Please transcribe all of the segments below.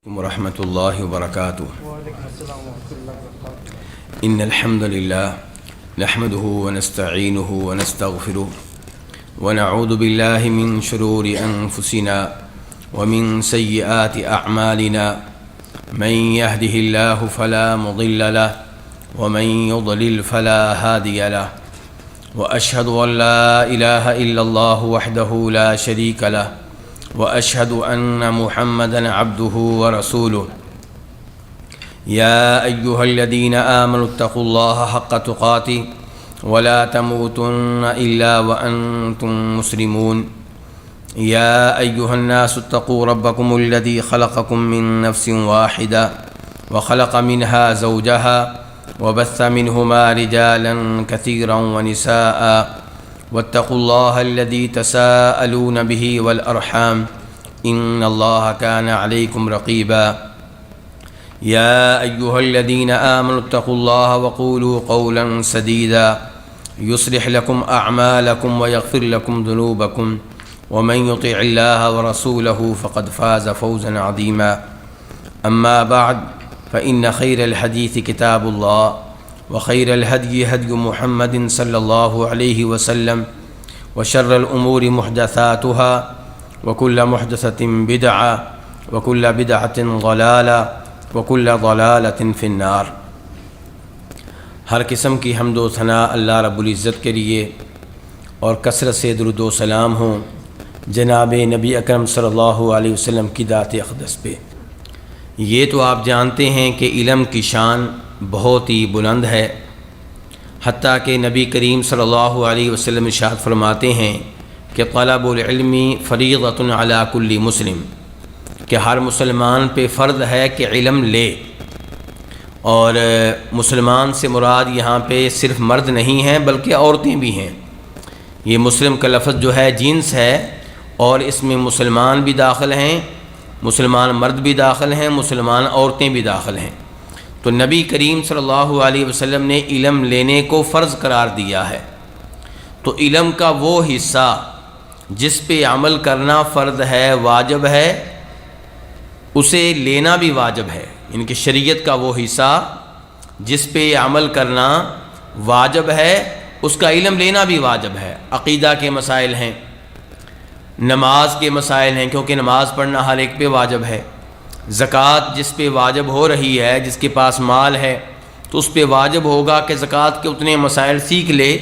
ورحمة الله وبركاته. وعلیکم السلام ورحمۃ اللہ وبرکاتہ. إن الحمد لله نحمده ونستعينه ونستغفره ونعوذ بالله من شرور أنفسنا ومن سيئات أعمالنا من يهده الله فلا مضل له ومن يضلل فلا هادي له وأشهد أن لا إله إلا الله وحده لا شريك له وأشهد أن محمدًا عبده ورسوله. يا أيها الذين آمنوا اتقوا الله حق تقاته ولا تموتن إلا وأنتم مسلمون. يا أيها الناس اتقوا ربكم الذي خلقكم من نفس واحدة وخلق منها زوجها وبث منهما رجالا كثيرا ونساء واتقوا الله الذي تساءلون به والأرحام إن الله كان عليكم رقيبا. يا أيها الذين آمنوا اتقوا الله وقولوا قولا سديدا يصلح لكم أعمالكم ويغفر لكم ذنوبكم ومن يطع الله ورسوله فقد فاز فوزا عظيما. أما بعد فإن خير الحديث كتاب الله وخير الهدي هدي محمد صلى الله عليه وسلم وشر الأمور محدثاتها وكل محدثة بدعة وكل بدعة ضلالة وكل ضلالة في النار. ہر قسم کی حمد و ثناء اللہ رب العزت کے لیے اور کثرت سے درود و سلام ہوں جناب نبی اکرم صلی اللہ علیہ وسلم کی ذات اقدس پہ. یہ تو آپ جانتے ہیں کہ علم کی شان بہت ہی بلند ہے، حتیٰ کہ نبی کریم صلی اللہ علیہ وسلم ارشاد فرماتے ہیں کہ طلب العلم فریضۃ علی کل مسلم، کہ ہر مسلمان پہ فرض ہے کہ علم لے. اور مسلمان سے مراد یہاں پہ صرف مرد نہیں ہیں بلکہ عورتیں بھی ہیں. یہ مسلم کا لفظ جو ہے جنس ہے اور اس میں مسلمان بھی داخل ہیں، مسلمان مرد بھی داخل ہیں، مسلمان عورتیں بھی داخل ہیں. تو نبی کریم صلی اللہ علیہ وسلم نے علم لینے کو فرض قرار دیا ہے. تو علم کا وہ حصہ جس پہ عمل کرنا فرض ہے، واجب ہے، اسے لینا بھی واجب ہے. ان کی شریعت کا وہ حصہ جس پہ عمل کرنا واجب ہے اس کا علم لینا بھی واجب ہے. عقیدہ کے مسائل ہیں، نماز کے مسائل ہیں کیونکہ نماز پڑھنا ہر ایک پہ واجب ہے. زکوٰۃ جس پہ واجب ہو رہی ہے، جس کے پاس مال ہے تو اس پہ واجب ہوگا کہ زکوٰۃ کے اتنے مسائل سیکھ لے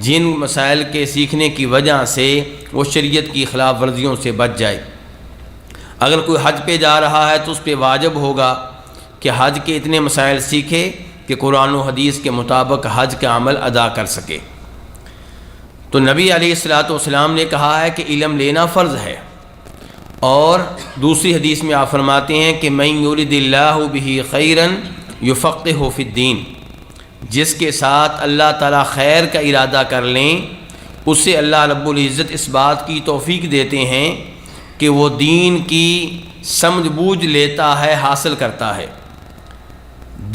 جن مسائل کے سیکھنے کی وجہ سے وہ شریعت کی خلاف ورزیوں سے بچ جائے. اگر کوئی حج پہ جا رہا ہے تو اس پہ واجب ہوگا کہ حج کے اتنے مسائل سیکھے کہ قرآن و حدیث کے مطابق حج کا عمل ادا کر سکے. تو نبی علیہ الصلوۃ والسلام نے کہا ہے کہ علم لینا فرض ہے. اور دوسری حدیث میں آپ فرماتے ہیں کہ من یرد اللہ بہ خیرا یفقہہ فی الدین، جس کے ساتھ اللہ تعالیٰ خیر کا ارادہ کر لیں اسے اللہ رب العزت اس بات کی توفیق دیتے ہیں کہ وہ دین کی سمجھ بوجھ لیتا ہے، حاصل کرتا ہے،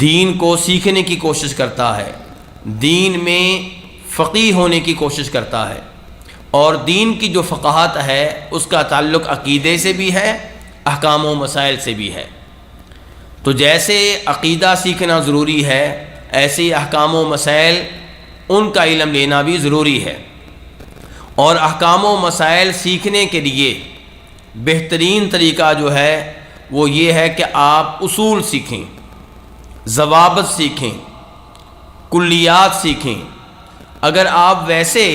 دین کو سیکھنے کی کوشش کرتا ہے، دین میں فقیہ ہونے کی کوشش کرتا ہے. اور دین کی جو فقاہت ہے اس کا تعلق عقیدے سے بھی ہے، احکام و مسائل سے بھی ہے. تو جیسے عقیدہ سیکھنا ضروری ہے ایسے ہی احکام و مسائل ان کا علم لینا بھی ضروری ہے. اور احکام و مسائل سیکھنے کے لیے بہترین طریقہ جو ہے وہ یہ ہے کہ آپ اصول سیکھیں، ضوابط سیکھیں، کلیات سیکھیں. اگر آپ ویسے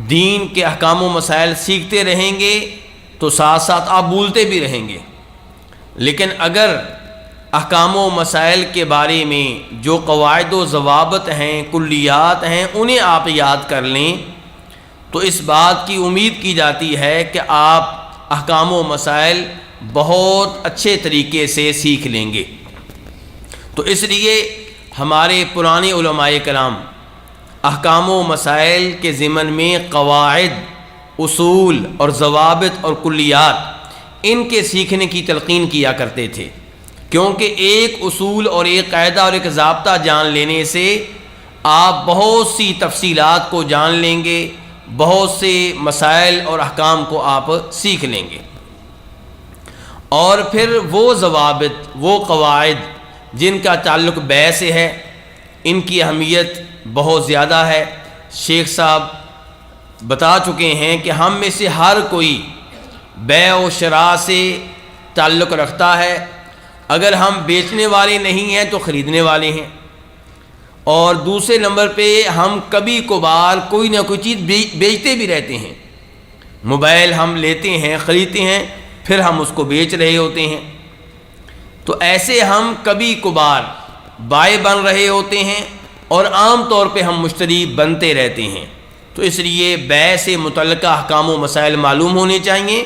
دین کے احکام و مسائل سیکھتے رہیں گے تو ساتھ ساتھ آپ بھولتے بھی رہیں گے. لیکن اگر احکام و مسائل کے بارے میں جو قواعد و ضوابط ہیں، کلیات ہیں، انہیں آپ یاد کر لیں تو اس بات کی امید کی جاتی ہے کہ آپ احکام و مسائل بہت اچھے طریقے سے سیکھ لیں گے. تو اس لیے ہمارے پرانے علماء کرام احکام و مسائل کے ضمن میں قواعد، اصول اور ضوابط اور کلیات ان کے سیکھنے کی تلقین کیا کرتے تھے. کیونکہ ایک اصول اور ایک قاعدہ اور ایک ضابطہ جان لینے سے آپ بہت سی تفصیلات کو جان لیں گے، بہت سے مسائل اور احکام کو آپ سیکھ لیں گے. اور پھر وہ ضوابط، وہ قواعد جن کا تعلق بیع سے ہے، ان کی اہمیت بہت زیادہ ہے۔ شیخ صاحب بتا چکے ہیں کہ ہم میں سے ہر کوئی بیع و شراء سے تعلق رکھتا ہے۔ اگر ہم بیچنے والے نہیں ہیں تو خریدنے والے ہیں، اور دوسرے نمبر پہ ہم کبھی کبھار کوئی نہ کوئی چیز بیچتے بھی رہتے ہیں۔ موبائل ہم لیتے ہیں، خریدتے ہیں، پھر ہم اس کو بیچ رہے ہوتے ہیں۔ تو ایسے ہم کبھی کبھار بائع بن رہے ہوتے ہیں، اور عام طور پہ ہم مشتری بنتے رہتے ہیں۔ تو اس لیے بیع سے متعلقہ احکام و مسائل معلوم ہونے چاہیے،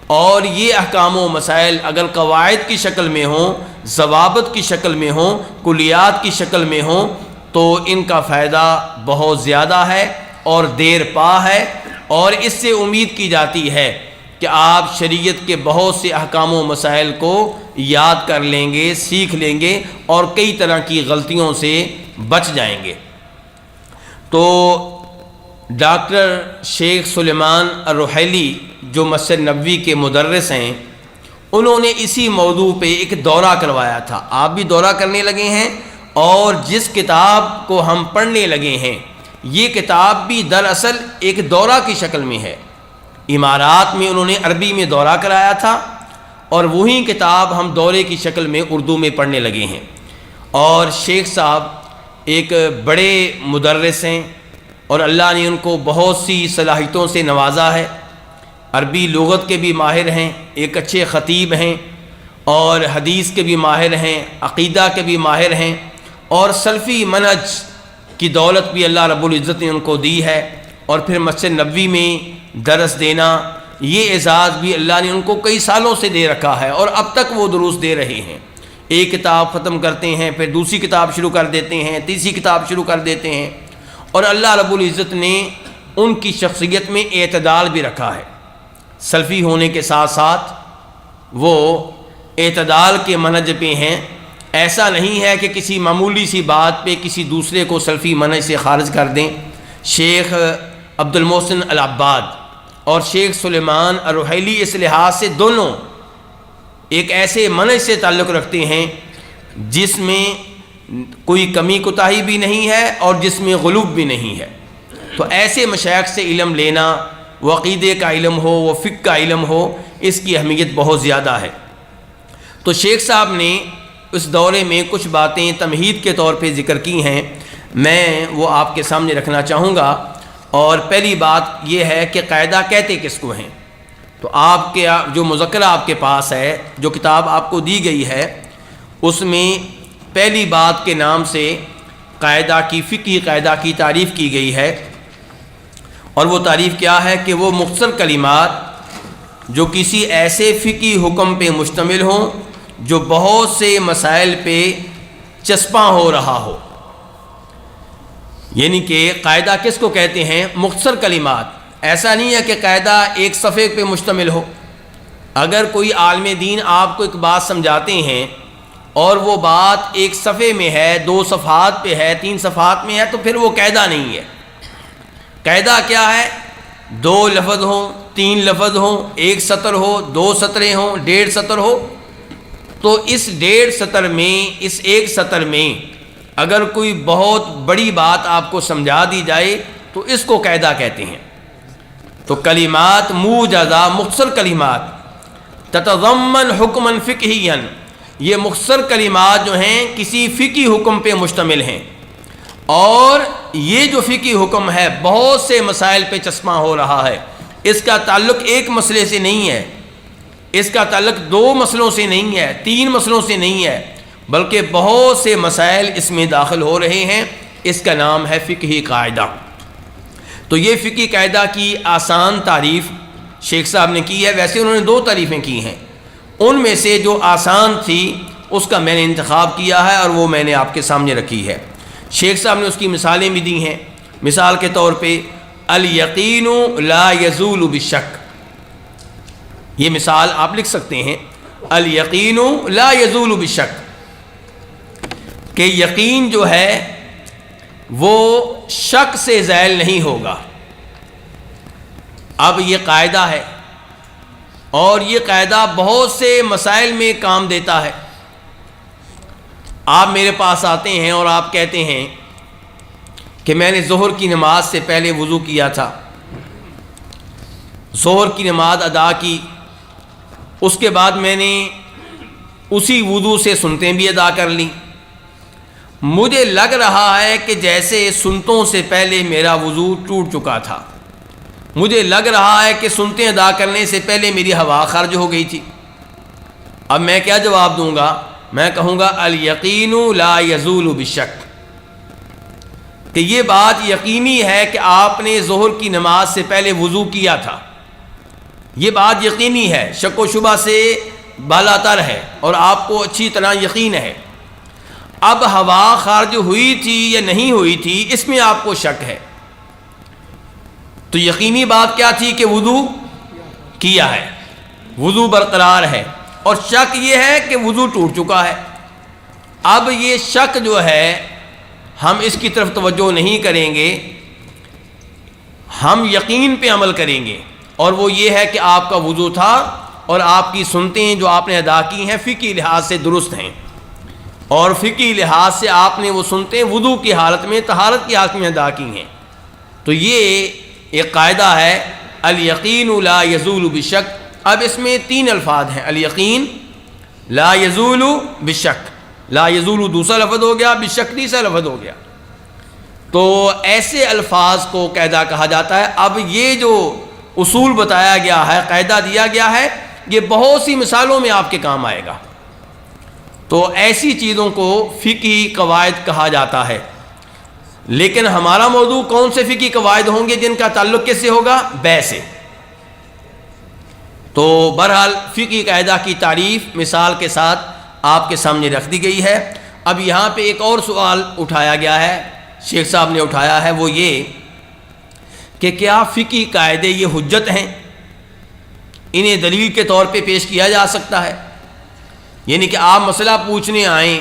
اور یہ احکام و مسائل اگر قواعد کی شکل میں ہوں، ضوابط کی شکل میں ہوں، کلیات کی شکل میں ہوں، تو ان کا فائدہ بہت زیادہ ہے اور دیر پا ہے، اور اس سے امید کی جاتی ہے کہ آپ شریعت کے بہت سے احکام و مسائل کو یاد کر لیں گے، سیکھ لیں گے، اور کئی طرح کی غلطیوں سے بچ جائیں گے۔ تو ڈاکٹر شیخ سلیمان الرحیلی جو مسجد نبوی کے مدرس ہیں، انہوں نے اسی موضوع پہ ایک دورہ کروایا تھا۔ آپ بھی دورہ کرنے لگے ہیں، اور جس کتاب کو ہم پڑھنے لگے ہیں یہ کتاب بھی دراصل ایک دورہ کی شکل میں ہے۔ امارات میں انہوں نے عربی میں دورہ کرایا تھا، اور وہی کتاب ہم دورے کی شکل میں اردو میں پڑھنے لگے ہیں۔ اور شیخ صاحب ایک بڑے مدرس ہیں، اور اللہ نے ان کو بہت سی صلاحیتوں سے نوازا ہے۔ عربی لغت کے بھی ماہر ہیں، ایک اچھے خطیب ہیں، اور حدیث کے بھی ماہر ہیں، عقیدہ کے بھی ماہر ہیں، اور سلفی منہج کی دولت بھی اللہ رب العزت نے ان کو دی ہے۔ اور پھر مسجد نبوی میں درس دینا، یہ اعزاز بھی اللہ نے ان کو کئی سالوں سے دے رکھا ہے، اور اب تک وہ دروس دے رہے ہیں۔ ایک کتاب ختم کرتے ہیں، پھر دوسری کتاب شروع کر دیتے ہیں، تیسری کتاب شروع کر دیتے ہیں، اور اللہ رب العزت نے ان کی شخصیت میں اعتدال بھی رکھا ہے۔ سلفی ہونے کے ساتھ ساتھ وہ اعتدال کے منہج پہ ہیں۔ ایسا نہیں ہے کہ کسی معمولی سی بات پہ کسی دوسرے کو سلفی منہج سے خارج کر دیں۔ شیخ عبد المحسن العباد اور شیخ سلیمان الرحیلی اس لحاظ سے دونوں ایک ایسے منہج سے تعلق رکھتے ہیں جس میں کوئی کمی کوتاہی بھی نہیں ہے اور جس میں غلوب بھی نہیں ہے۔ تو ایسے مشائخ سے علم لینا، وہ عقیدے کا علم ہو، وہ فقہ کا علم ہو، اس کی اہمیت بہت زیادہ ہے۔ تو شیخ صاحب نے اس دورے میں کچھ باتیں تمہید کے طور پہ ذکر کی ہیں، میں وہ آپ کے سامنے رکھنا چاہوں گا۔ اور پہلی بات یہ ہے کہ قاعدہ کہتے کس کو ہیں؟ تو آپ کے جو مذکرہ آپ کے پاس ہے، جو کتاب آپ کو دی گئی ہے، اس میں پہلی بات کے نام سے قاعدہ کی، فقہی قاعدہ کی تعریف کی گئی ہے۔ اور وہ تعریف کیا ہے کہ وہ مختصر کلمات جو کسی ایسے فقہی حکم پہ مشتمل ہوں جو بہت سے مسائل پہ چسپاں ہو رہا ہو۔ یعنی کہ قاعدہ کس کو کہتے ہیں؟ مختصر کلمات۔ ایسا نہیں ہے کہ قاعدہ ایک صفحے پہ مشتمل ہو۔ اگر کوئی عالم دین آپ کو ایک بات سمجھاتے ہیں اور وہ بات ایک صفحے میں ہے، 2 صفحات پہ ہے، 3 صفحات میں ہے، تو پھر وہ قاعدہ نہیں ہے۔ قاعدہ کیا ہے؟ 2 لفظ ہوں، 3 لفظ ہوں، 1 سطر ہو، 2 سطریں ہوں، 1.5 سطر ہو۔ تو اس 1.5 سطر میں، اس 1 سطر میں اگر کوئی بہت بڑی بات آپ کو سمجھا دی جائے تو اس کو قاعدہ کہتے ہیں۔ تو کلمات موجزہ، مختصر کلمات، تتضمن حکما فقہیا، یہ مختصر کلمات جو ہیں کسی فقہی حکم پہ مشتمل ہیں، اور یہ جو فقہی حکم ہے بہت سے مسائل پہ چسپاں ہو رہا ہے۔ اس کا تعلق ایک مسئلے سے نہیں ہے، اس کا تعلق 2 مسئلوں سے نہیں ہے، 3 مسئلوں سے نہیں ہے، بلکہ بہت سے مسائل اس میں داخل ہو رہے ہیں۔ اس کا نام ہے فقہی قاعدہ۔ تو یہ فقہی قاعدہ کی آسان تعریف شیخ صاحب نے کی ہے۔ ویسے انہوں نے 2 تعریفیں کی ہیں، ان میں سے جو آسان تھی اس کا میں نے انتخاب کیا ہے اور وہ میں نے آپ کے سامنے رکھی ہے۔ شیخ صاحب نے اس کی مثالیں بھی دی ہیں۔ مثال کے طور پہ الیقین لا یزول بالشک، یہ مثال آپ لکھ سکتے ہیں، الیقین لا یزول بالشک، کہ یقین جو ہے وہ شک سے زائل نہیں ہوگا۔ اب یہ قاعدہ ہے، اور یہ قاعدہ بہت سے مسائل میں کام دیتا ہے۔ آپ میرے پاس آتے ہیں اور آپ کہتے ہیں کہ میں نے ظہر کی نماز سے پہلے وضو کیا تھا، ظہر کی نماز ادا کی، اس کے بعد میں نے اسی وضو سے سنتیں بھی ادا کر لیں، مجھے لگ رہا ہے کہ جیسے سنتوں سے پہلے میرا وضو ٹوٹ چکا تھا، مجھے لگ رہا ہے کہ سنتیں ادا کرنے سے پہلے میری ہوا خارج ہو گئی تھی۔ اب میں کیا جواب دوں گا؟ میں کہوں گا الیقین لا یزول بالشک، کہ یہ بات یقینی ہے کہ آپ نے ظہر کی نماز سے پہلے وضو کیا تھا، یہ بات یقینی ہے، شک و شبہ سے بالا تر ہے اور آپ کو اچھی طرح یقین ہے۔ اب ہوا خارج ہوئی تھی یا نہیں ہوئی تھی اس میں آپ کو شک ہے، تو یقینی بات کیا تھی کہ وضو کیا ہے، وضو برقرار ہے، اور شک یہ ہے کہ وضو ٹوٹ چکا ہے۔ اب یہ شک جو ہے ہم اس کی طرف توجہ نہیں کریں گے، ہم یقین پہ عمل کریں گے، اور وہ یہ ہے کہ آپ کا وضو تھا اور آپ کی سنتیں جو آپ نے ادا کی ہیں فقہی لحاظ سے درست ہیں، اور فقہی لحاظ سے آپ نے وہ سنتیں وضو کی حالت میں، طہارت کی حالت میں ادا کی ہیں۔ تو یہ ایک قاعدہ ہے الیقین لا یزول بالشک۔ اب اس میں 3 الفاظ ہیں، الیقین، لا یزول بالشک، لا یزول دوسرا لفظ ہو گیا، بالشک تیسرا لفظ ہو گیا، تو ایسے الفاظ کو قاعدہ کہا جاتا ہے۔ اب یہ جو اصول بتایا گیا ہے، قاعدہ دیا گیا ہے، یہ بہت سی مثالوں میں آپ کے کام آئے گا، تو ایسی چیزوں کو فقہی قواعد کہا جاتا ہے۔ لیکن ہمارا موضوع کون سے فقہی قواعد ہوں گے جن کا تعلق کس سے ہوگا؟ بے سے۔ تو بہرحال فقہی قاعدہ کی تعریف مثال کے ساتھ آپ کے سامنے رکھ دی گئی ہے۔ اب یہاں پہ ایک اور سوال اٹھایا گیا ہے، شیخ صاحب نے اٹھایا ہے، وہ یہ کہ کیا فقہی قاعدے یہ حجت ہیں، انہیں دلیل کے طور پہ پیش کیا جا سکتا ہے؟ یعنی کہ آپ مسئلہ پوچھنے آئیں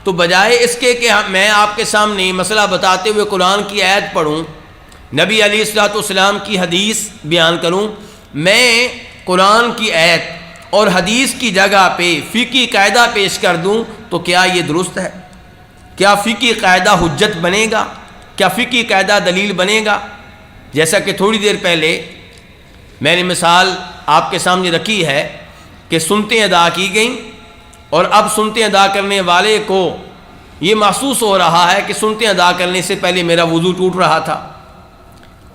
تو بجائے اس کے کہ میں آپ کے سامنے مسئلہ بتاتے ہوئے قرآن کی آیت پڑھوں، نبی علیہ الصلوۃ والسلام کی حدیث بیان کروں، میں قرآن کی آیت اور حدیث کی جگہ پہ فقہی قاعدہ پیش کر دوں، تو کیا یہ درست ہے؟ کیا فقہی قاعدہ حجت بنے گا؟ کیا فقہی قاعدہ دلیل بنے گا؟ جیسا کہ تھوڑی دیر پہلے میں نے مثال آپ کے سامنے رکھی ہے کہ سنتیں ادا کی گئیں، اور اب سنتیں ادا کرنے والے کو یہ محسوس ہو رہا ہے کہ سنتیں ادا کرنے سے پہلے میرا وضو ٹوٹ رہا تھا۔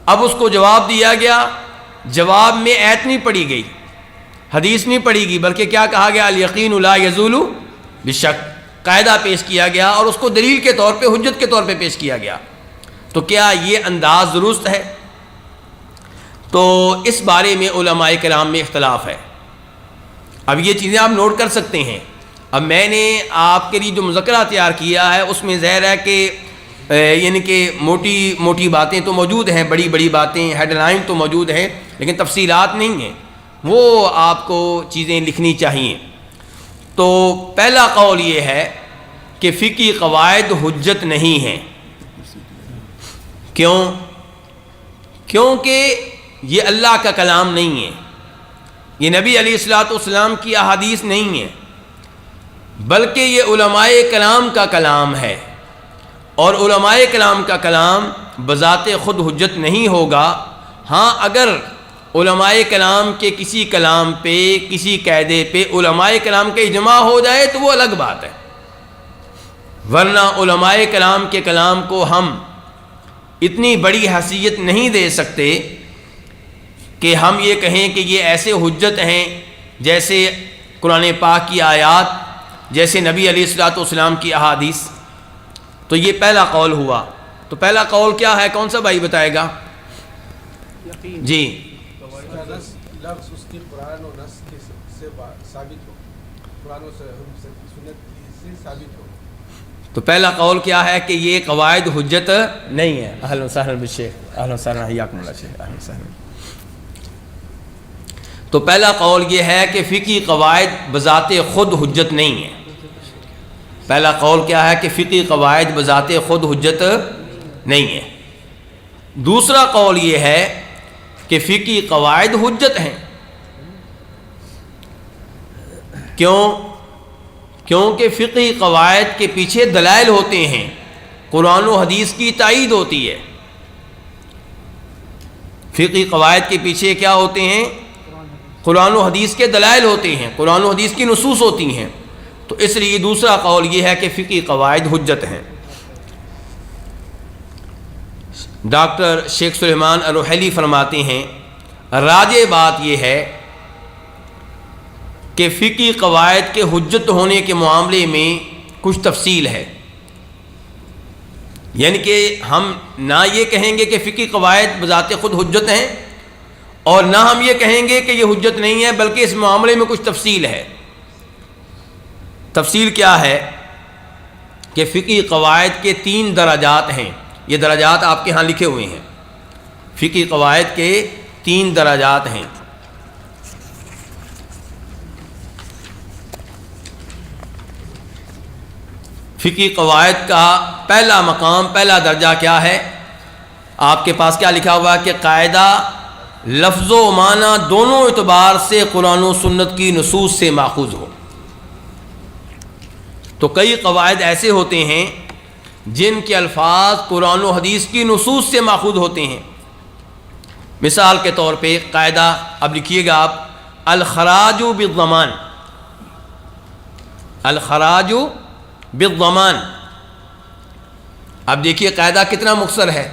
اب اس کو جواب دیا گیا، جواب میں آیت نہیں پڑھی گئی، حدیث نہیں پڑھی گئی، بلکہ کیا کہا گیا؟ الیقین لا یزول بالشک، قاعدہ پیش کیا گیا اور اس کو دلیل کے طور پہ، حجت کے طور پہ پیش کیا گیا۔ تو کیا یہ انداز درست ہے؟ تو اس بارے میں علماء کرام میں اختلاف ہے۔ اب یہ چیزیں آپ نوٹ کر سکتے ہیں۔ اب میں نے آپ کے لیے جو مذکرہ تیار کیا ہے اس میں ظاہر ہے کہ یعنی کہ موٹی موٹی باتیں تو موجود ہیں، بڑی بڑی باتیں، ہیڈ لائن تو موجود ہیں، لیکن تفصیلات نہیں ہیں، وہ آپ کو چیزیں لکھنی چاہیے۔ تو پہلا قول یہ ہے کہ فقہی قواعد حجت نہیں ہیں۔ کیوں؟ کیونکہ یہ اللہ کا کلام نہیں ہے، یہ نبی علیہ الصلوۃ والسلام کی احادیث نہیں ہے، بلکہ یہ علماء کلام کا کلام ہے، اور علماء کلام کا کلام بذات خود حجت نہیں ہوگا۔ ہاں اگر علماء کلام کے کسی کلام پہ، کسی قاعدے پہ علماء کلام کا اجماع ہو جائے تو وہ الگ بات ہے، ورنہ علماء کلام کے کلام کو ہم اتنی بڑی حیثیت نہیں دے سکتے کہ ہم یہ کہیں کہ یہ ایسے حجت ہیں جیسے قرآن پاک کی آیات، جیسے نبی علیہ الصلوۃ والسلام کی احادیث۔ تو یہ پہلا قول ہوا۔ تو پہلا قول کیا ہے؟ کون سا بھائی بتائے گا؟ جی، لفظ اس کی قرآن و نص سے ثابت ہو، قرآن و سنت سے ثابت ہو۔ تو پہلا قول کیا ہے کہ یہ قواعد حجت نہیں ہے۔ اہلا وسہلا بالشیخ، اہلا وسہلا، حیاکم اللہ شیخ، اہلا وسہلا۔ تو پہلا قول یہ ہے کہ فقہی قواعد بذات خود حجت نہیں ہے۔ پہلا قول کیا ہے کہ فقہی قواعد بذات خود حجت نہیں ہے۔ دوسرا قول یہ ہے کہ فقہی قواعد حجت ہیں، کیونکہ فقہی قواعد کے پیچھے دلائل ہوتے ہیں، قرآن و حدیث کی تائید ہوتی ہے۔ فقہی قواعد کے پیچھے کیا ہوتے ہیں؟ قرآن و حدیث کے دلائل ہوتے ہیں، قرآن و حدیث کی نصوص ہوتی ہیں۔ تو اس لیے دوسرا قول یہ ہے کہ فقہی قواعد حجت ہیں۔ ڈاکٹر شیخ سلیمان الروحیلی فرماتے ہیں راجح بات یہ ہے کہ فقہی قواعد کے حجت ہونے کے معاملے میں کچھ تفصیل ہے، یعنی کہ ہم نہ یہ کہیں گے کہ فقہی قواعد بذات خود حجت ہیں، اور نہ ہم یہ کہیں گے کہ یہ حجت نہیں ہے، بلکہ اس معاملے میں کچھ تفصیل ہے۔ تفصیل کیا ہے کہ فقہی قواعد کے 3 درجات ہیں، یہ درجات آپ کے ہاں لکھے ہوئے ہیں۔ فقہی قواعد کے 3 درجات ہیں۔ فقہی قواعد کا پہلا مقام، پہلا درجہ کیا ہے؟ آپ کے پاس کیا لکھا ہوا ہے کہ قاعدہ لفظ و معنی دونوں اعتبار سے قرآن و سنت کی نصوص سے ماخوذ ہو۔ تو کئی قواعد ایسے ہوتے ہیں جن کے الفاظ قرآن و حدیث کی نصوص سے ماخوذ ہوتے ہیں۔ مثال کے طور پہ قاعدہ اب لکھیے گا آپ، الخراج بالضمان، الخراج بالضمان۔ اب دیکھیے قاعدہ کتنا مختصر ہے،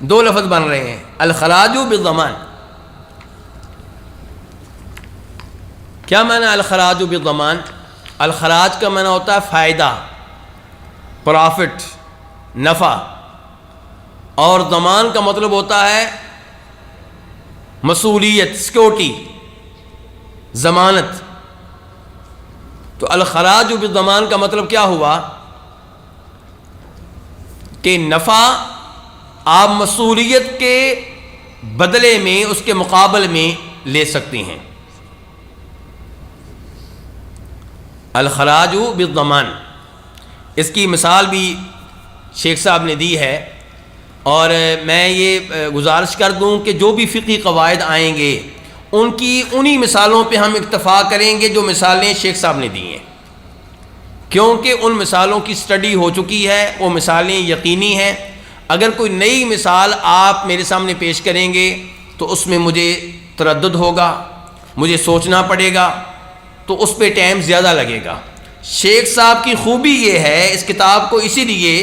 2 لفظ بن رہے ہیں، الخراج بالضمان۔ کیا معنی الخراج بالضمان؟ الخراج کا معنی ہوتا ہے فائدہ، پرافٹ، نفع، اور ضمان کا مطلب ہوتا ہے مسئولیت، سیکورٹی، ضمانت۔ تو الخراج بالضمان کا مطلب کیا ہوا کہ نفع آپ مسئولیت کے بدلے میں، اس کے مقابل میں لے سکتے ہیں۔ الخراج بالضمان، اس کی مثال بھی شیخ صاحب نے دی ہے، اور میں یہ گزارش کر دوں کہ جو بھی فقہی قواعد آئیں گے ان کی انہی مثالوں پہ ہم اکتفا کریں گے جو مثالیں شیخ صاحب نے دی ہیں، کیونکہ ان مثالوں کی سٹڈی ہو چکی ہے، وہ مثالیں یقینی ہیں۔ اگر کوئی نئی مثال آپ میرے سامنے پیش کریں گے تو اس میں مجھے تردد ہوگا، مجھے سوچنا پڑے گا، تو اس پہ ٹائم زیادہ لگے گا۔ شیخ صاحب کی خوبی یہ ہے، اس کتاب کو اسی لیے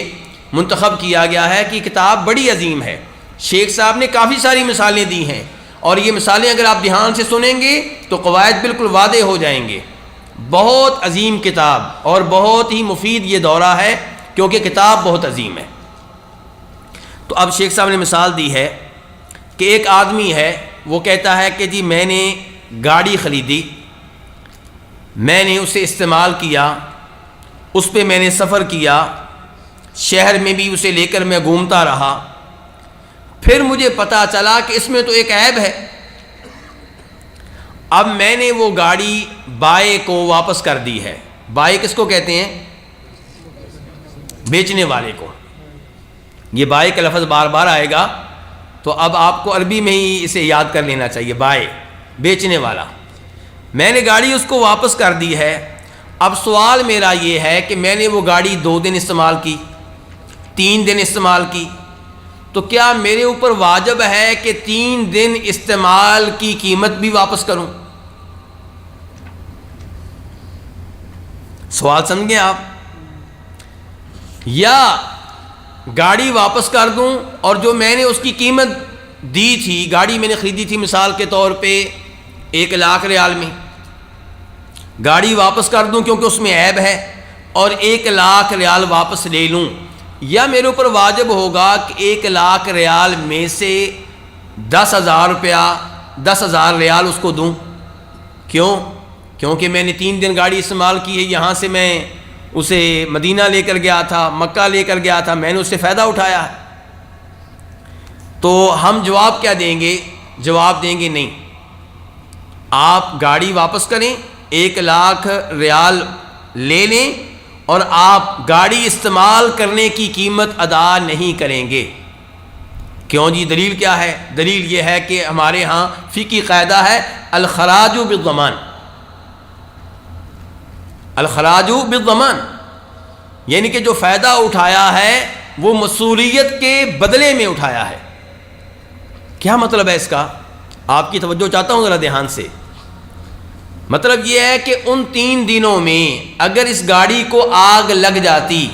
منتخب کیا گیا ہے کہ کتاب بڑی عظیم ہے۔ شیخ صاحب نے کافی ساری مثالیں دی ہیں، اور یہ مثالیں اگر آپ دھیان سے سنیں گے تو قواعد بالکل واضح ہو جائیں گے۔ بہت عظیم کتاب اور بہت ہی مفید یہ دورہ ہے، کیونکہ کتاب بہت عظیم ہے۔ تو اب شیخ صاحب نے مثال دی ہے کہ ایک آدمی ہے، وہ کہتا ہے کہ جی میں نے گاڑی خریدی، میں نے اسے استعمال کیا، اس پہ میں نے سفر کیا، شہر میں بھی اسے لے کر میں گھومتا رہا، پھر مجھے پتہ چلا کہ اس میں تو ایک عیب ہے۔ اب میں نے وہ گاڑی بائے کو واپس کر دی ہے۔ بائے کس کو کہتے ہیں؟ بیچنے والے کو۔ یہ بائے کا لفظ بار بار آئے گا، تو اب آپ کو عربی میں ہی اسے یاد کر لینا چاہیے، بائے، بیچنے والا۔ میں نے گاڑی اس کو واپس کر دی ہے۔ اب سوال میرا یہ ہے کہ میں نے وہ گاڑی 2 دن استعمال کی، 3 دن استعمال کی، تو کیا میرے اوپر واجب ہے کہ 3 دن استعمال کی قیمت بھی واپس کروں؟ سوال سمجھیں آپ؟ یا گاڑی واپس کر دوں اور جو میں نے اس کی قیمت دی تھی، گاڑی میں نے خریدی تھی مثال کے طور پہ 1 لاکھ ریال میں، گاڑی واپس کر دوں کیونکہ اس میں عیب ہے، اور 1 لاکھ ریال واپس لے لوں، یا میرے اوپر واجب ہوگا کہ 1 لاکھ ریال میں سے 10,000 روپیہ، 10,000 ریال اس کو دوں؟ کیوں؟ کیونکہ میں نے 3 دن گاڑی استعمال کی ہے، یہاں سے میں اسے مدینہ لے کر گیا تھا، مکہ لے کر گیا تھا، میں نے اس سے فائدہ اٹھایا ہے۔ تو ہم جواب کیا دیں گے؟ جواب دیں گے نہیں، آپ گاڑی واپس کریں، 1 لاکھ ریال لے لیں، اور آپ گاڑی استعمال کرنے کی قیمت ادا نہیں کریں گے۔ کیوں جی؟ دلیل کیا ہے؟ دلیل یہ ہے کہ ہمارے ہاں فقہی قاعدہ ہے الخراج بالضمان، الخراج بالضمان، یعنی کہ جو فائدہ اٹھایا ہے وہ مسئولیت کے بدلے میں اٹھایا ہے۔ کیا مطلب ہے اس کا؟ آپ کی توجہ چاہتا ہوں ذرا دھیان سے۔ مطلب یہ ہے کہ ان 3 دنوں میں اگر اس گاڑی کو آگ لگ جاتی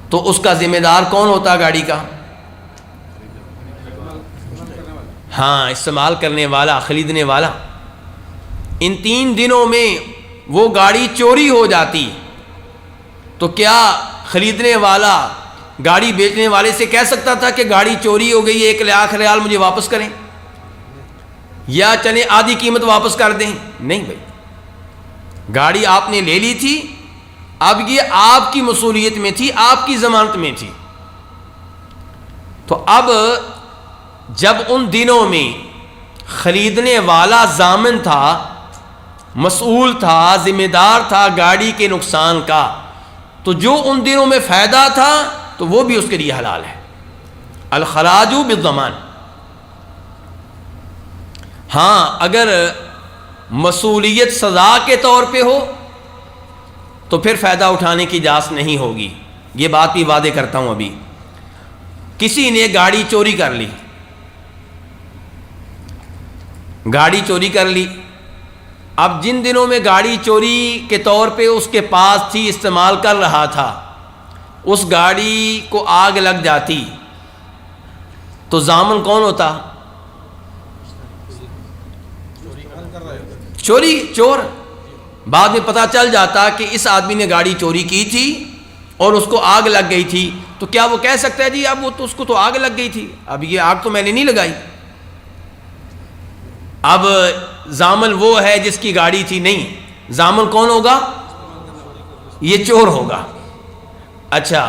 تو اس کا ذمہ دار کون ہوتا گاڑی کا؟ ہاں، استعمال کرنے والا، خریدنے والا۔ ان 3 دنوں میں وہ گاڑی چوری ہو جاتی تو کیا خریدنے والا گاڑی بیچنے والے سے کہہ سکتا تھا کہ گاڑی چوری ہو گئی ہے، 1 لاکھ ریال مجھے واپس کریں، یا چلیں آدھی قیمت واپس کر دیں؟ نہیں بھائی، گاڑی آپ نے لے لی تھی، اب یہ آپ کی مسئولیت میں تھی، آپ کی ضمانت میں تھی۔ تو اب جب ان دنوں میں خریدنے والا ضامن تھا، مسئول تھا، ذمہ دار تھا گاڑی کے نقصان کا، تو جو ان دنوں میں فائدہ تھا تو وہ بھی اس کے لیے حلال ہے۔ الخراج بالضمان۔ ہاں، اگر مسئولیت سزا کے طور پہ ہو تو پھر فائدہ اٹھانے کی اجازت نہیں ہوگی۔ یہ بات بھی واضح کرتا ہوں۔ ابھی کسی نے گاڑی چوری کر لی، گاڑی چوری کر لی، اب جن دنوں میں گاڑی چوری کے طور پہ اس کے پاس تھی، استعمال کر رہا تھا، اس گاڑی کو آگ لگ جاتی تو ضامن کون ہوتا؟ چور۔ بعد میں پتہ چل جاتا کہ اس آدمی نے گاڑی چوری کی تھی اور اس کو آگ لگ گئی تھی، تو کیا وہ کہہ سکتا ہے جی اب وہ تو اس کو تو آگ لگ گئی تھی، اب یہ آگ تو میں نے نہیں لگائی؟ اب ضامن وہ ہے جس کی گاڑی تھی؟ نہیں، ضامن کون ہوگا؟ یہ چور ہوگا۔ اچھا،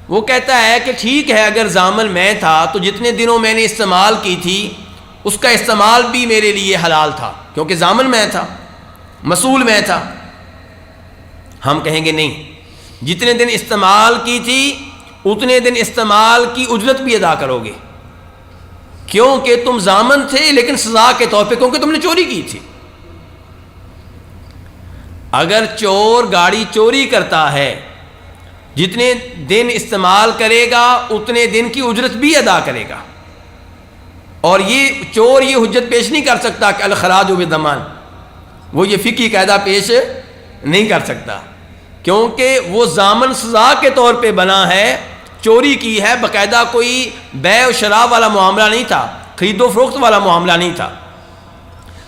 وہ کہتا ہے کہ ٹھیک ہے، اگر ضامن میں تھا تو جتنے دنوں میں نے استعمال کی تھی اس کا استعمال بھی میرے لیے حلال تھا، کیونکہ ضامن میں تھا، مسئول میں تھا۔ ہم کہیں گے نہیں، جتنے دن استعمال کی تھی اتنے دن استعمال کی اجرت بھی ادا کرو گے، کیونکہ تم ضامن تھے، لیکن سزا کے طور پہ، کیونکہ تم نے چوری کی تھی۔ اگر چور گاڑی چوری کرتا ہے، جتنے دن استعمال کرے گا اتنے دن کی اجرت بھی ادا کرے گا، اور یہ چور یہ حجت پیش نہیں کر سکتا کہ الخراج بالضمان، وہ یہ فقہی قاعدہ پیش نہیں کر سکتا، کیونکہ وہ ضامن سزا کے طور پہ بنا ہے، چوری کی ہے، باقاعدہ کوئی بیع و شراء والا معاملہ نہیں تھا، خرید و فروخت والا معاملہ نہیں تھا۔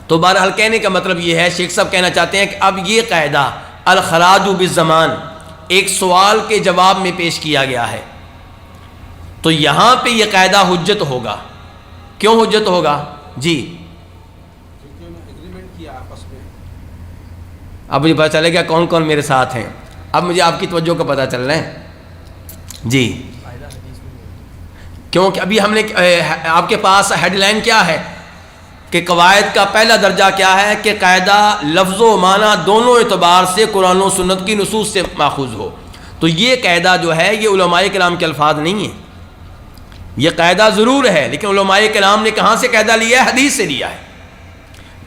تو بہرحال کہنے کا مطلب یہ ہے، شیخ صاحب کہنا چاہتے ہیں کہ اب یہ قاعدہ الخراج بالضمان ایک سوال کے جواب میں پیش کیا گیا ہے، تو یہاں پہ یہ قاعدہ حجت ہوگا۔ کیوں حجت ہوگا؟ جی، کیونکہ انہوں نے ایگریمنٹ کیا آپس میں۔ اب مجھے پتہ چلے گا کون کون میرے ساتھ ہیں، اب مجھے آپ کی توجہ کا پتہ چل رہا ہے۔ جی، کیونکہ ابھی ہم نے آپ کے پاس ہیڈ لائن کیا ہے کہ قواعد کا پہلا درجہ کیا ہے کہ قاعدہ لفظ و معنی دونوں اعتبار سے قرآن و سنت کی نصوص سے ماخوذ ہو۔ تو یہ قاعدہ جو ہے یہ علماء کرام کے الفاظ نہیں ہیں، یہ قاعدہ ضرور ہے، لیکن علماء کرام نے کہاں سے قاعدہ لیا ہے؟ حدیث سے لیا ہے۔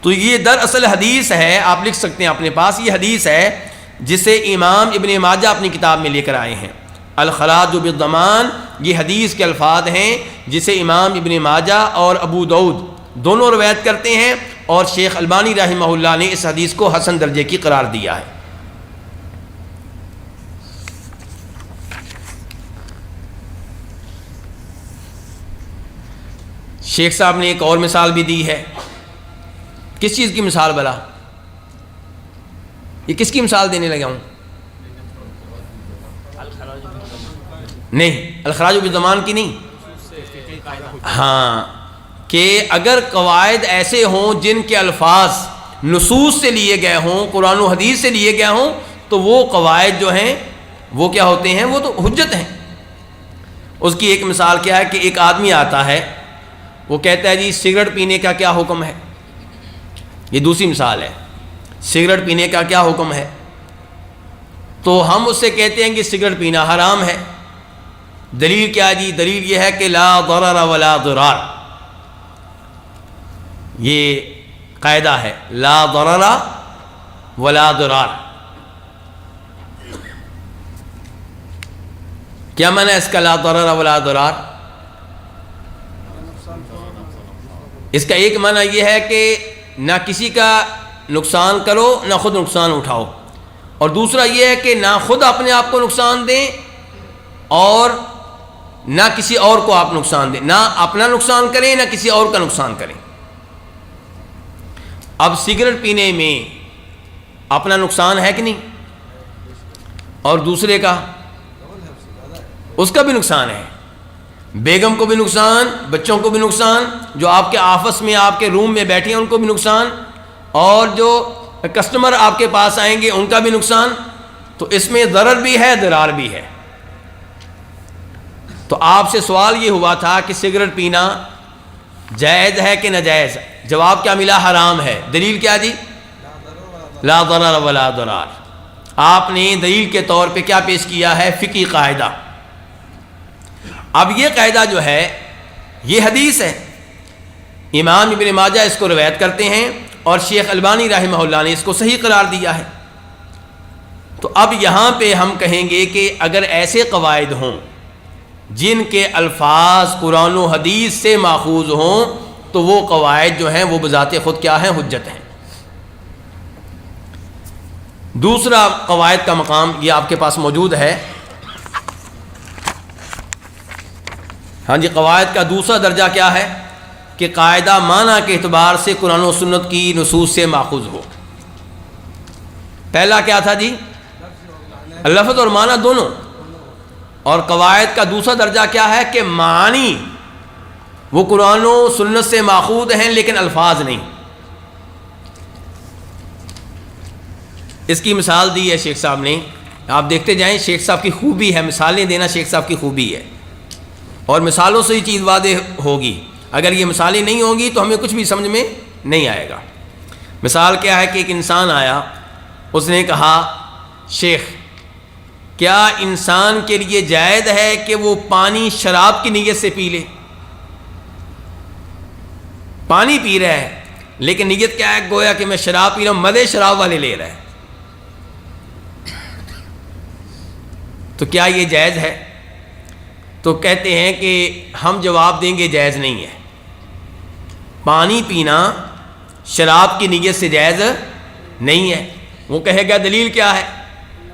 تو یہ دراصل حدیث ہے، آپ لکھ سکتے ہیں اپنے پاس، یہ حدیث ہے جسے امام ابن ماجہ اپنی کتاب میں لے کر آئے ہیں۔ الخراج بالضمان یہ حدیث کے الفاظ ہیں جسے امام ابن ماجہ اور ابو داؤد دونوں روایت کرتے ہیں، اور شیخ البانی رحمہ اللہ نے اس حدیث کو حسن درجے کی قرار دیا ہے۔ شیخ صاحب نے ایک اور مثال بھی دی ہے۔ کس چیز کی مثال بلا؟ یہ کس کی مثال دینے لگا ہوں؟ نہیں، الخراج بالضمان کی نہیں۔ ہاں، کہ اگر قواعد ایسے ہوں جن کے الفاظ نصوص سے لیے گئے ہوں، قرآن و حدیث سے لیے گئے ہوں، تو وہ قواعد جو ہیں وہ کیا ہوتے ہیں؟ وہ تو حجت ہیں۔ اس کی ایک مثال کیا ہے کہ ایک آدمی آتا ہے، وہ کہتا ہے جی سگریٹ پینے کا کیا حکم ہے؟ یہ دوسری مثال ہے، سگریٹ پینے کا کیا حکم ہے؟ تو ہم اس سے کہتے ہیں کہ سگریٹ پینا حرام ہے۔ دلیل کیا جی؟ دلیل یہ ہے کہ لا ضرر ولا ضرار، یہ قاعدہ ہے، لا ضرر ولا ضرار. کیا معنی ہے اس کا لا ضرر ولا ضرار؟ اس کا ایک معنی یہ ہے کہ نہ کسی کا نقصان کرو نہ خود نقصان اٹھاؤ، اور دوسرا یہ ہے کہ نہ خود اپنے آپ کو نقصان دیں اور نہ کسی اور کو آپ نقصان دیں، نہ اپنا نقصان کریں نہ کسی اور کا نقصان کریں. اب سگریٹ پینے میں اپنا نقصان ہے کہ نہیں، اور دوسرے کا اس کا بھی نقصان ہے، بیگم کو بھی نقصان، بچوں کو بھی نقصان، جو آپ کے آفس میں آپ کے روم میں بیٹھے ہیں ان کو بھی نقصان، اور جو کسٹمر آپ کے پاس آئیں گے ان کا بھی نقصان. تو اس میں ضرر بھی ہے ضرار بھی ہے. تو آپ سے سوال یہ ہوا تھا کہ سگریٹ پینا جائز ہے کہ ناجائز؟ جواب کیا ملا؟ حرام ہے. دلیل کیا جی؟ لا ضرر ولا ضرار. آپ نے دلیل کے طور پہ کیا پیش کیا ہے؟ فقہی قاعدہ. اب یہ قاعدہ جو ہے یہ حدیث ہے، امام ابن ماجہ اس کو روایت کرتے ہیں اور شیخ البانی رحمہ اللہ نے اس کو صحیح قرار دیا ہے. تو اب یہاں پہ ہم کہیں گے کہ اگر ایسے قواعد ہوں جن کے الفاظ قرآن و حدیث سے ماخوذ ہوں تو وہ قواعد جو ہیں وہ بذات خود کیا ہیں؟ حجت ہیں. دوسرا قواعد کا مقام یہ آپ کے پاس موجود ہے. ہاں جی، قواعد کا دوسرا درجہ کیا ہے؟ کہ قاعدہ معنی کے اعتبار سے قرآن و سنت کی نصوص سے ماخوذ ہو. پہلا کیا تھا جی؟ لفظ اور معنی دونوں. اور قواعد کا دوسرا درجہ کیا ہے؟ کہ معنی وہ قرآن و سنت سے ماخوذ ہیں لیکن الفاظ نہیں. اس کی مثال دی ہے شیخ صاحب نے، آپ دیکھتے جائیں. شیخ صاحب کی خوبی ہے، مثالیں دینا شیخ صاحب کی خوبی ہے، اور مثالوں سے ہی چیز واضح ہوگی. اگر یہ مثالیں نہیں ہوں گی تو ہمیں کچھ بھی سمجھ میں نہیں آئے گا. مثال کیا ہے کہ ایک انسان آیا، اس نے کہا شیخ کیا انسان کے لیے جائز ہے کہ وہ پانی شراب کی نیت سے پی لے؟ پانی پی رہا ہے لیکن نیت کیا ہے؟ گویا کہ میں شراب پی رہا ہوں، مزے شراب والے لے رہا ہے. تو کیا یہ جائز ہے؟ تو کہتے ہیں کہ ہم جواب دیں گے جائز نہیں ہے. پانی پینا شراب کی نیت سے جائز نہیں ہے. وہ کہے گا دلیل کیا ہے؟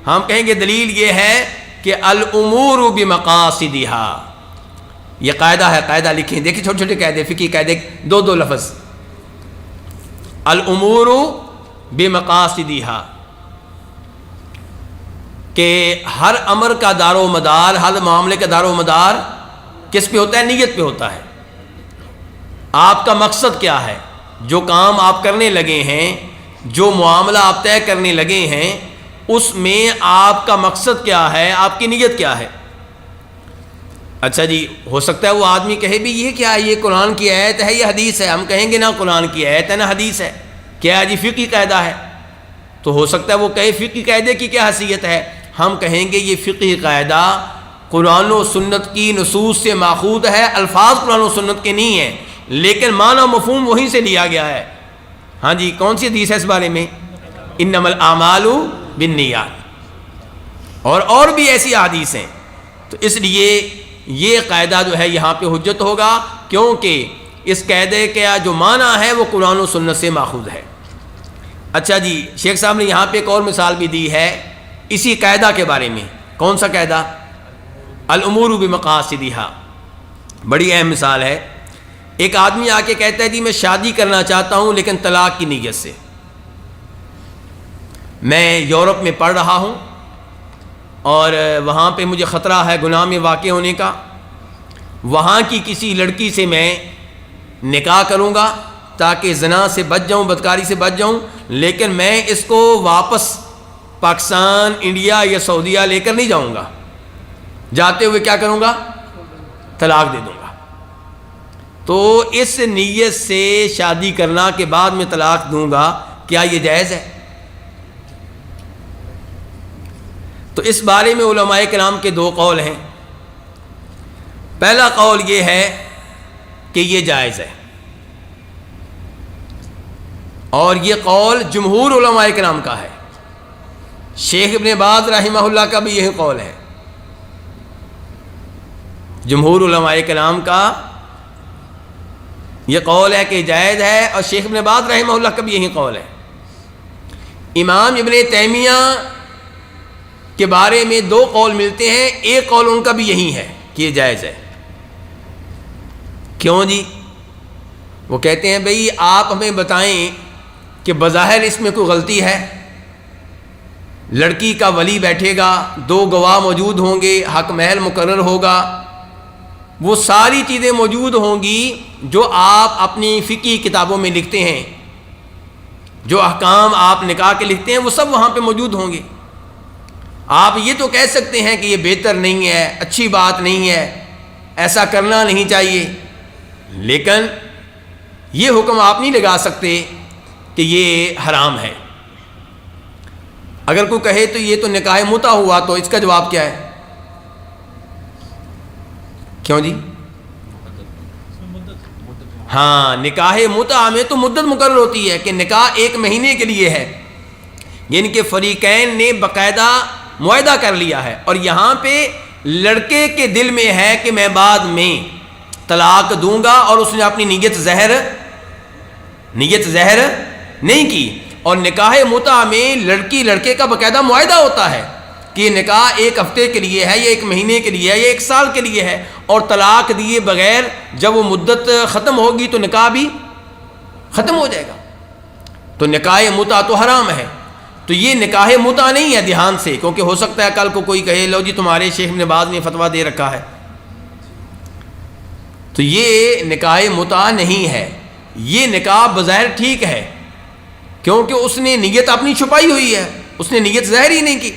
ہم کہیں گے دلیل یہ ہے کہ الامور بمقاصدہا. یہ قاعدہ ہے، قاعدہ لکھیں، دیکھیں چھوٹے چھوٹے قاعدے، فقہی قاعدے، دو لفظ. الامور بمقاصدہا، کہ ہر امر کا دار و مدار، ہر معاملے کا دار و مدار کس پہ ہوتا ہے؟ نیت پہ ہوتا ہے. آپ کا مقصد کیا ہے؟ جو کام آپ کرنے لگے ہیں، جو معاملہ آپ طے کرنے لگے ہیں، اس میں آپ کا مقصد کیا ہے؟ آپ کی نیت کیا ہے؟ اچھا جی، ہو سکتا ہے وہ آدمی کہے بھی یہ کیا ہے؟ یہ قرآن کی آیت ہے یا حدیث ہے؟ ہم کہیں گے نہ قرآن کی آیت ہے نہ حدیث ہے. کیا ہے جی؟ فقہی قاعدہ ہے. تو ہو سکتا ہے وہ کہے فقہی قاعدے کی کیا حیثیت ہے؟ ہم کہیں گے یہ فقہی قاعدہ قرآن و سنت کی نصوص سے ماخوذ ہے، الفاظ قرآن و سنت کے نہیں ہیں لیکن معنی و مفہوم وہیں سے لیا گیا ہے. ہاں جی، کون سی حدیث ہے اس بارے میں؟ انما الاعمال بالنیات. اور بھی ایسی احادیث ہیں. تو اس لیے یہ قاعدہ جو ہے یہاں پہ حجت ہوگا، کیونکہ اس قاعدے کا جو معنی ہے وہ قرآن و سنت سے ماخوذ ہے. اچھا جی، شیخ صاحب نے یہاں پہ ایک اور مثال بھی دی ہے اسی قاعدہ کے بارے میں. کون سا قاعدہ؟ الامور بمقاصدہا. بڑی اہم مثال ہے. ایک آدمی آ کے کہتا ہے جی میں شادی کرنا چاہتا ہوں لیکن طلاق کی نیت سے. میں یورپ میں پڑھ رہا ہوں اور وہاں پہ مجھے خطرہ ہے گناہ میں واقع ہونے کا. وہاں کی کسی لڑکی سے میں نکاح کروں گا تاکہ زنا سے بچ جاؤں، بدکاری سے بچ جاؤں، لیکن میں اس کو واپس پاکستان، انڈیا یا سعودیہ لے کر نہیں جاؤں گا. جاتے ہوئے کیا کروں گا؟ طلاق دے دوں گا. تو اس نیت سے شادی کرنا کے بعد میں طلاق دوں گا، کیا یہ جائز ہے؟ تو اس بارے میں علماء کرام کے دو قول ہیں. پہلا قول یہ ہے کہ یہ جائز ہے، اور یہ قول جمہور علماء کرام کا ہے. شیخ ابن باز رحمہ اللہ کا بھی یہی قول ہے، جمہور علماء کرام کا یہ قول ہے کہ جائز ہے، اور شیخ ابن باز رحمہ اللہ کا بھی یہی قول ہے۔ امام ابن تیمیہ کے بارے میں دو قول ملتے ہیں، ایک قول ان کا بھی یہی ہے کہ یہ جائز ہے۔ کیوں جی؟ وہ کہتے ہیں بھئی آپ ہمیں بتائیں کہ بظاہر اس میں کوئی غلطی ہے، لڑکی کا ولی بیٹھے گا، دو گواہ موجود ہوں گے، حق محل مقرر ہوگا، وہ ساری چیزیں موجود ہوں گی جو آپ اپنی فقہی کتابوں میں لکھتے ہیں، جو احکام آپ نکاح کے لکھتے ہیں وہ سب وہاں پہ موجود ہوں گے۔ آپ یہ تو کہہ سکتے ہیں کہ یہ بہتر نہیں ہے، اچھی بات نہیں ہے، ایسا کرنا نہیں چاہیے، لیکن یہ حکم آپ نہیں لگا سکتے کہ یہ حرام ہے۔ اگر کوئی کہے تو یہ تو نکاح متع ہوا، تو اس کا جواب کیا ہے؟ کیوں جی؟ ہاں، نکاح متع میں تو مدت مقرر ہوتی ہے کہ نکاح 1 مہینے کے لیے ہے، یعنی کہ فریقین نے باقاعدہ معاہدہ کر لیا ہے، اور یہاں پہ لڑکے کے دل میں ہے کہ میں بعد میں طلاق دوں گا، اور اس نے اپنی نیت ظاہر نہیں کی۔ اور نکاح متع میں لڑکی لڑکے کا باقاعدہ معاہدہ ہوتا ہے کہ یہ نکاح 1 ہفتے کے لیے ہے، یا 1 مہینے کے لیے ہے، یا 1 سال کے لیے ہے، اور طلاق دیے بغیر جب وہ مدت ختم ہوگی تو نکاح بھی ختم ہو جائے گا۔ تو نکاح متع تو حرام ہے، تو یہ نکاح متع نہیں ہے، دھیان سے، کیونکہ ہو سکتا ہے کل کو کوئی کہے لو جی تمہارے شیخ ابن باز نے فتویٰ دے رکھا ہے، تو یہ نکاح متع نہیں ہے۔ یہ نکاح بظاہر ٹھیک ہے کیونکہ اس نے نیت اپنی چھپائی ہوئی ہے، اس نے نیت ظاہر ہی نہیں کی۔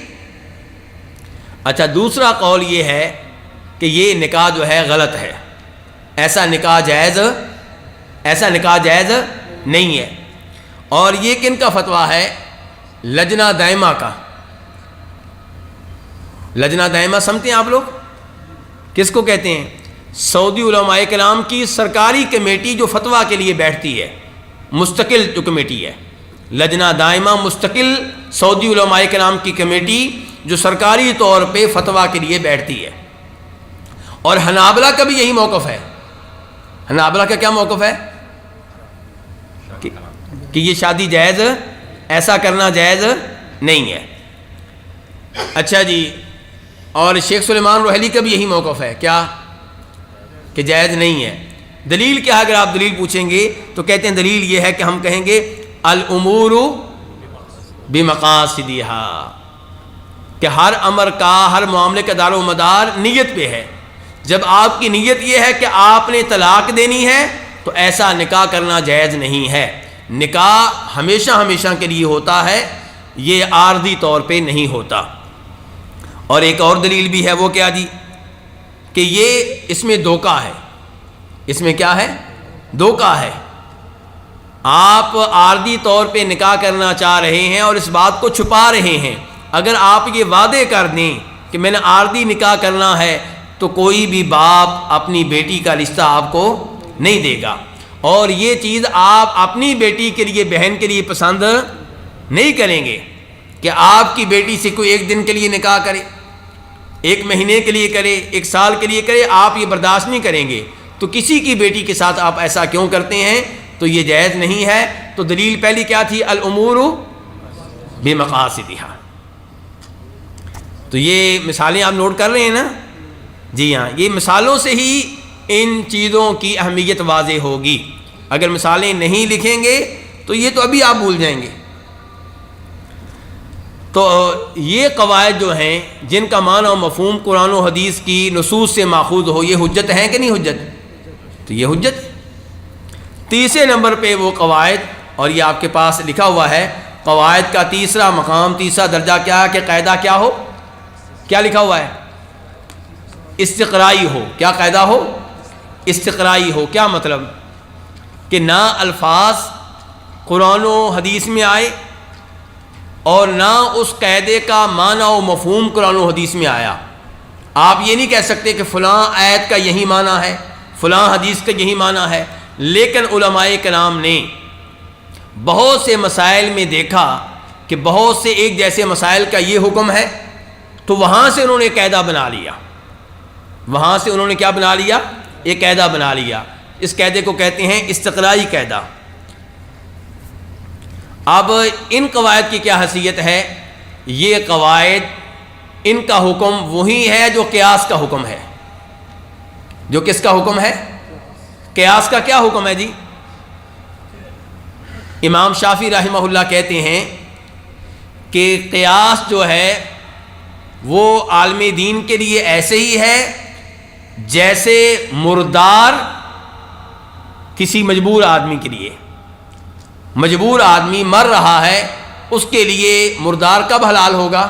اچھا، دوسرا قول یہ ہے کہ یہ نکاح جو ہے غلط ہے، ایسا نکاح جائز نہیں ہے۔ اور یہ کن کا فتویٰ ہے؟ لجنہ دائمہ کا۔ لجنہ دائمہ سمجھتے ہیں آپ لوگ؟ کس کو کہتے ہیں؟ سعودی علماء کرام کی سرکاری کمیٹی جو فتویٰ کے لیے بیٹھتی ہے، مستقل جو کمیٹی ہے، لجنہ دائمہ مستقل سعودی علماء کرام کی کمیٹی جو سرکاری طور پہ فتویٰ کے لیے بیٹھتی ہے۔ اور حنابلہ کا بھی یہی موقف ہے۔ حنابلہ کا کیا موقف ہے؟ کہ یہ شادی جائز، ایسا کرنا جائز نہیں ہے۔ اچھا جی، اور شیخ سلیمان روحیلی کا بھی یہی موقف ہے، کیا؟ کہ جائز نہیں ہے۔ دلیل کیا ہے؟ اگر آپ دلیل پوچھیں گے تو کہتے ہیں دلیل یہ ہے کہ ہم کہیں گے الامور بمقاصدها، کہ ہر امر کا، ہر معاملے کا دار و مدار نیت پہ ہے۔ جب آپ کی نیت یہ ہے کہ آپ نے طلاق دینی ہے تو ایسا نکاح کرنا جائز نہیں ہے۔ نکاح ہمیشہ کے لیے ہوتا ہے، یہ عارضی طور پہ نہیں ہوتا۔ اور ایک اور دلیل بھی ہے، وہ کیا جی؟ کہ یہ اس میں دھوکہ ہے۔ اس میں کیا ہے؟ دھوکہ ہے۔ آپ عارضی طور پہ نکاح کرنا چاہ رہے ہیں اور اس بات کو چھپا رہے ہیں۔ اگر آپ یہ وعدے کر دیں کہ میں نے عارضی نکاح کرنا ہے تو کوئی بھی باپ اپنی بیٹی کا رشتہ آپ کو نہیں دے گا، اور یہ چیز آپ اپنی بیٹی کے لیے، بہن کے لیے پسند نہیں کریں گے کہ آپ کی بیٹی سے کوئی 1 دن کے لیے نکاح کرے، 1 مہینے کے لیے کرے، 1 سال کے لیے کرے، آپ یہ برداشت نہیں کریں گے۔ تو کسی کی بیٹی کے ساتھ آپ ایسا کیوں کرتے ہیں؟ تو یہ جائز نہیں ہے۔ تو دلیل پہلی کیا تھی؟ الامور بمقاصدها۔ تو یہ مثالیں آپ نوٹ کر رہے ہیں نا؟ جی ہاں، یہ مثالوں سے ہی ان چیزوں کی اہمیت واضح ہوگی۔ اگر مثالیں نہیں لکھیں گے تو یہ تو ابھی آپ بھول جائیں گے۔ تو یہ قواعد جو ہیں جن کا معنی و مفہوم قرآن و حدیث کی نصوص سے ماخوذ ہو، یہ حجت ہیں کہ نہیں حجت؟ تو یہ حجت۔ تیسرے نمبر پہ وہ قواعد، اور یہ آپ کے پاس لکھا ہوا ہے، قواعد کا تیسرا مقام، تیسرا درجہ کیا ہے کہ قاعدہ کیا ہو؟ کیا لکھا ہوا ہے؟ استقرائی ہو۔ کیا قاعدہ ہو؟ استقرائی ہو۔ کیا مطلب؟ کہ نہ الفاظ قرآن و حدیث میں آئے اور نہ اس قاعدے کا معنی و مفہوم قرآن و حدیث میں آیا۔ آپ یہ نہیں کہہ سکتے کہ فلاں آیت کا یہی معنی ہے، فلاں حدیث کا یہی معنی ہے، لیکن علماء کرام نے بہت سے مسائل میں دیکھا کہ بہت سے ایک جیسے مسائل کا یہ حکم ہے، تو وہاں سے انہوں نے قاعدہ بنا لیا، وہاں سے انہوں نے کیا بنا لیا؟ ایک قاعدہ بنا لیا۔ اس قاعدے کو کہتے ہیں استقرائی قاعدہ۔ اب ان قواعد کی کیا حیثیت ہے؟ یہ قواعد، ان کا حکم وہی ہے جو قیاس کا حکم ہے۔ جو کس کا حکم ہے؟ قیاس کا کیا حکم ہے جی؟ امام شافعی رحمہ اللہ کہتے ہیں کہ قیاس جو ہے وہ عالم دین کے لیے ایسے ہی ہے جیسے مردار کسی مجبور آدمی کے لیے۔ مجبور آدمی مر رہا ہے، اس کے لیے مردار کب حلال ہوگا؟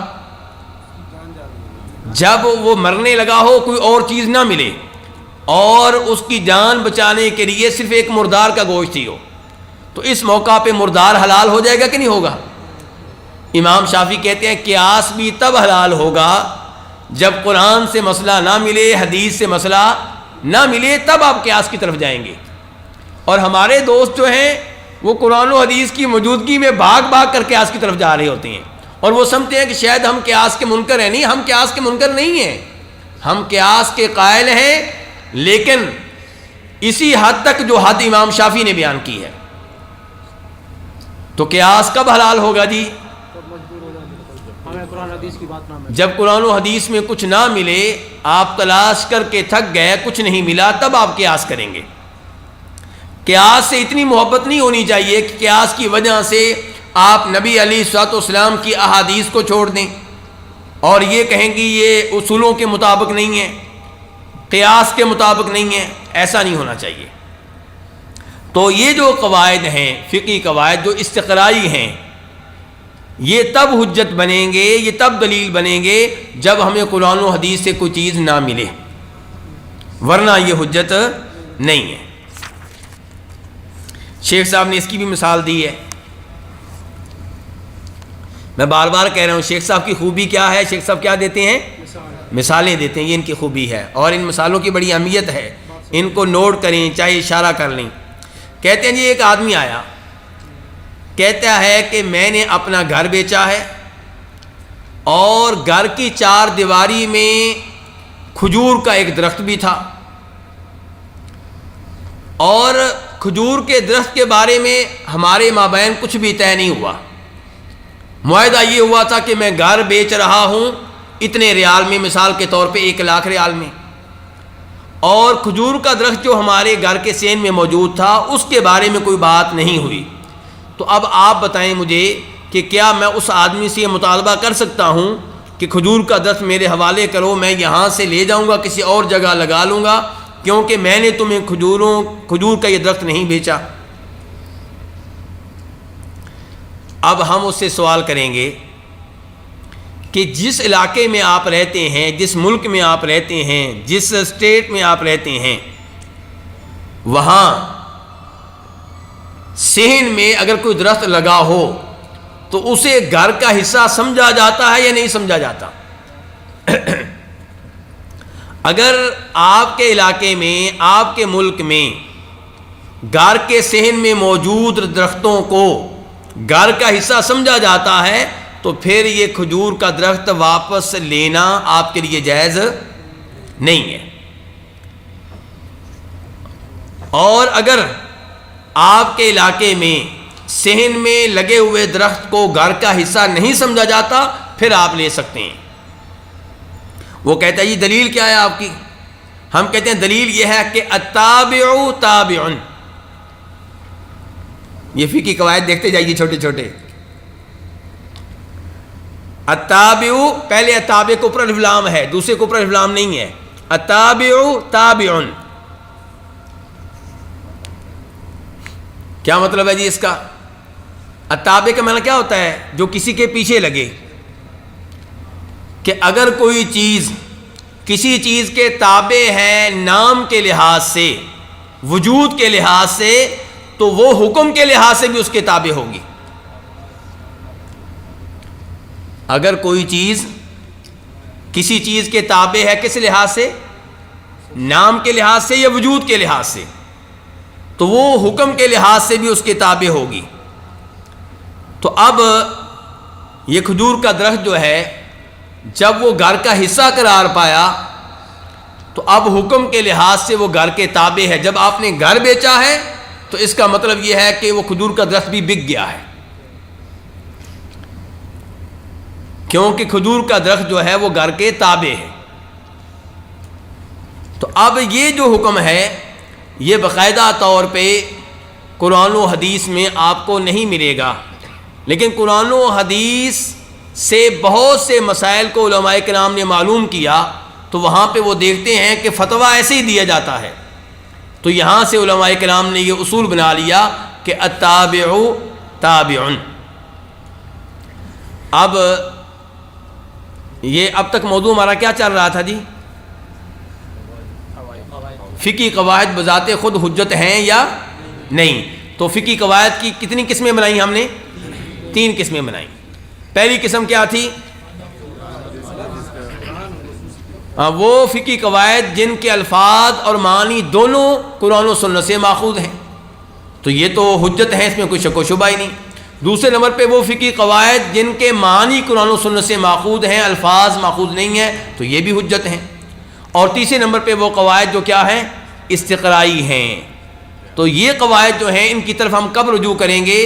جب وہ مرنے لگا ہو، کوئی اور چیز نہ ملے اور اس کی جان بچانے کے لیے صرف ایک مردار کا گوشت ہی ہو، تو اس موقع پہ مردار حلال ہو جائے گا کہ نہیں ہوگا؟ امام شافعی کہتے ہیں قیاس بھی تب حلال ہوگا جب قرآن سے مسئلہ نہ ملے، حدیث سے مسئلہ نہ ملے، تب آپ قیاس کی طرف جائیں گے۔ اور ہمارے دوست جو ہیں وہ قرآن و حدیث کی موجودگی میں بھاگ بھاگ کر قیاس کی طرف جا رہے ہوتے ہیں، اور وہ سمجھتے ہیں کہ شاید ہم قیاس کے منکر ہیں۔ نہیں، ہم قیاس کے منکر نہیں ہیں، ہم قیاس کے قائل ہیں، لیکن اسی حد تک جو حد امام شافعی نے بیان کی ہے۔ تو قیاس کب حلال ہوگا جی؟ جب قرآن و حدیث میں کچھ نہ ملے، آپ تلاش کر کے تھک گئے، کچھ نہیں ملا، تب آپ قیاس کریں گے۔ قیاس سے اتنی محبت نہیں ہونی چاہیے کہ قیاس کی وجہ سے آپ نبی علیہ الصلوۃ والسلام کی احادیث کو چھوڑ دیں اور یہ کہیں گی یہ اصولوں کے مطابق نہیں ہے، قیاس کے مطابق نہیں ہے، ایسا نہیں ہونا چاہیے۔ تو یہ جو قواعد ہیں، فقہی قواعد جو استقرائی ہیں، یہ تب حجت بنیں گے، یہ تب دلیل بنیں گے جب ہمیں قرآن و حدیث سے کوئی چیز نہ ملے، ورنہ یہ حجت نہیں ہے۔ شیخ صاحب نے اس کی بھی مثال دی ہے۔ میں بار بار کہہ رہا ہوں، شیخ صاحب کی خوبی کیا ہے؟ شیخ صاحب کیا دیتے ہیں؟ مثالیں دیتے ہیں، یہ ان کی خوبی ہے، اور ان مثالوں کی بڑی اہمیت ہے، ان کو نوٹ کریں، چاہے اشارہ کر لیں۔ کہتے ہیں جی ایک آدمی آیا، کہتا ہے کہ میں نے اپنا گھر بیچا ہے اور گھر کی چار دیواری میں کھجور کا ایک درخت بھی تھا، اور کھجور کے درخت کے بارے میں ہمارے مابین کچھ بھی طے نہیں ہوا۔ معاہدہ یہ ہوا تھا کہ میں گھر بیچ رہا ہوں اتنے ریال میں، مثال کے طور پہ 1,00,000 ریال میں، اور کھجور کا درخت جو ہمارے گھر کے سین میں موجود تھا اس کے بارے میں کوئی بات نہیں ہوئی۔ تو اب آپ بتائیں مجھے کہ کیا میں اس آدمی سے یہ مطالبہ کر سکتا ہوں کہ کھجور کا درخت میرے حوالے کرو، میں یہاں سے لے جاؤں گا، کسی اور جگہ لگا لوں گا، کیونکہ میں نے تمہیں کھجور کا یہ درخت نہیں بیچا؟ اب ہم اس سے سوال کریں گے کہ جس علاقے میں آپ رہتے ہیں، جس ملک میں آپ رہتے ہیں، جس اسٹیٹ میں آپ رہتے ہیں، وہاں صحن میں اگر کوئی درخت لگا ہو تو اسے گھر کا حصہ سمجھا جاتا ہے یا نہیں سمجھا جاتا؟ اگر آپ کے علاقے میں، آپ کے ملک میں گھر کے صحن میں موجود درختوں کو گھر کا حصہ سمجھا جاتا ہے تو پھر یہ کھجور کا درخت واپس لینا آپ کے لیے جائز نہیں ہے۔ اور اگر آپ کے علاقے میں صحن میں لگے ہوئے درخت کو گھر کا حصہ نہیں سمجھا جاتا، پھر آپ لے سکتے ہیں۔ وہ کہتا ہے یہ دلیل کیا ہے آپ کی؟ ہم کہتے ہیں دلیل یہ ہے کہ التابع تابع۔ یہ فقہی قواعد دیکھتے جائیے چھوٹے چھوٹے۔ التابع، پہلے التابع کو اوپر الف لام ہے، دوسرے کو اوپر الف لام نہیں ہے۔ التابع تابع، کیا مطلب ہے جی اس کا؟ التابع کا معنی کیا ہوتا ہے؟ جو کسی کے پیچھے لگے، کہ اگر کوئی چیز کسی چیز کے تابع ہے نام کے لحاظ سے، وجود کے لحاظ سے، تو وہ حکم کے لحاظ سے بھی اس کے تابع ہوگی۔ اگر کوئی چیز کسی چیز کے تابع ہے، کس لحاظ سے؟ نام کے لحاظ سے یا وجود کے لحاظ سے، تو وہ حکم کے لحاظ سے بھی اس کے تابع ہوگی۔ تو اب یہ کھجور کا درخت جو ہے جب وہ گھر کا حصہ قرار پایا تو اب حکم کے لحاظ سے وہ گھر کے تابع ہے. جب آپ نے گھر بیچا ہے تو اس کا مطلب یہ ہے کہ وہ کھجور کا درخت بھی بک گیا ہے، کیونکہ کھجور کا درخت جو ہے وہ گھر کے تابع ہے. تو اب یہ جو حکم ہے یہ باقاعدہ طور پہ قرآن و حدیث میں آپ کو نہیں ملے گا، لیکن قرآن و حدیث سے بہت سے مسائل کو علماء کرام نے معلوم کیا تو وہاں پہ وہ دیکھتے ہیں کہ فتویٰ ایسے ہی دیا جاتا ہے. تو یہاں سے علماء کرام نے یہ اصول بنا لیا کہ التابع تابع. اب یہ اب تک موضوع ہمارا کیا چل رہا تھا جی؟ فقہی قواعد بذات خود حجت ہیں یا نہیں؟ تو فقہی قواعد کی کتنی قسمیں بنائی ہم نے؟ 3 قسمیں بنائی. پہلی قسم کیا تھی؟ وہ فقہی قواعد جن کے الفاظ اور معنی دونوں قرآن و سنت سے ماخوذ ہیں، تو یہ تو حجت ہیں، اس میں کوئی شک و شبہ ہی نہیں. دوسرے نمبر پہ وہ فقہی قواعد جن کے معنی قرآن و سنت سے ماخوذ ہیں، الفاظ ماخوذ نہیں ہیں، تو یہ بھی حجت ہیں. اور تیسرے نمبر پہ وہ قواعد جو کیا ہیں؟ استقرائی ہیں. تو یہ قواعد جو ہیں ان کی طرف ہم کب رجوع کریں گے؟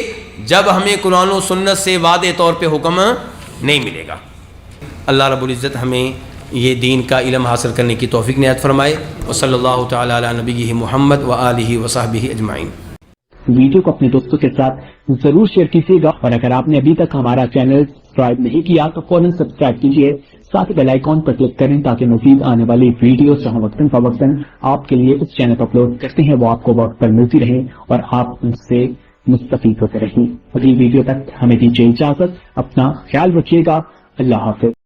جب ہمیں قرآن و سنت سے واضح طور پہ حکم نہیں ملے گا. اللہ رب العزت ہمیں یہ دین کا علم حاصل کرنے کی توفیق عنایت فرمائے. وصلی اللہ تعالی علی نبیہ محمد وآلہ وصحبہ اجمعین. ویڈیو کو اپنے دوستوں کے ساتھ ضرور شیئر کیجیے گا، اور اگر آپ نے ابھی تک ہمارا چینل سبسکرائب نہیں کیا تو فوراً سبسکرائب کیجیے، ساتھ ہی بیل آئیکن پر کلک کریں تاکہ مزید آنے والی ویڈیوز جہاں وقتاً فوقتاً آپ کے لیے اس چینل پر اپلوڈ کرتے ہیں وہ آپ کو وقت پر ملتی رہیں اور آپ ان سے مستفید ہوتے رہیں. اگلی ویڈیو تک ہمیں دیجیے اجازت، اپنا خیال رکھیے گا. اللہ حافظ.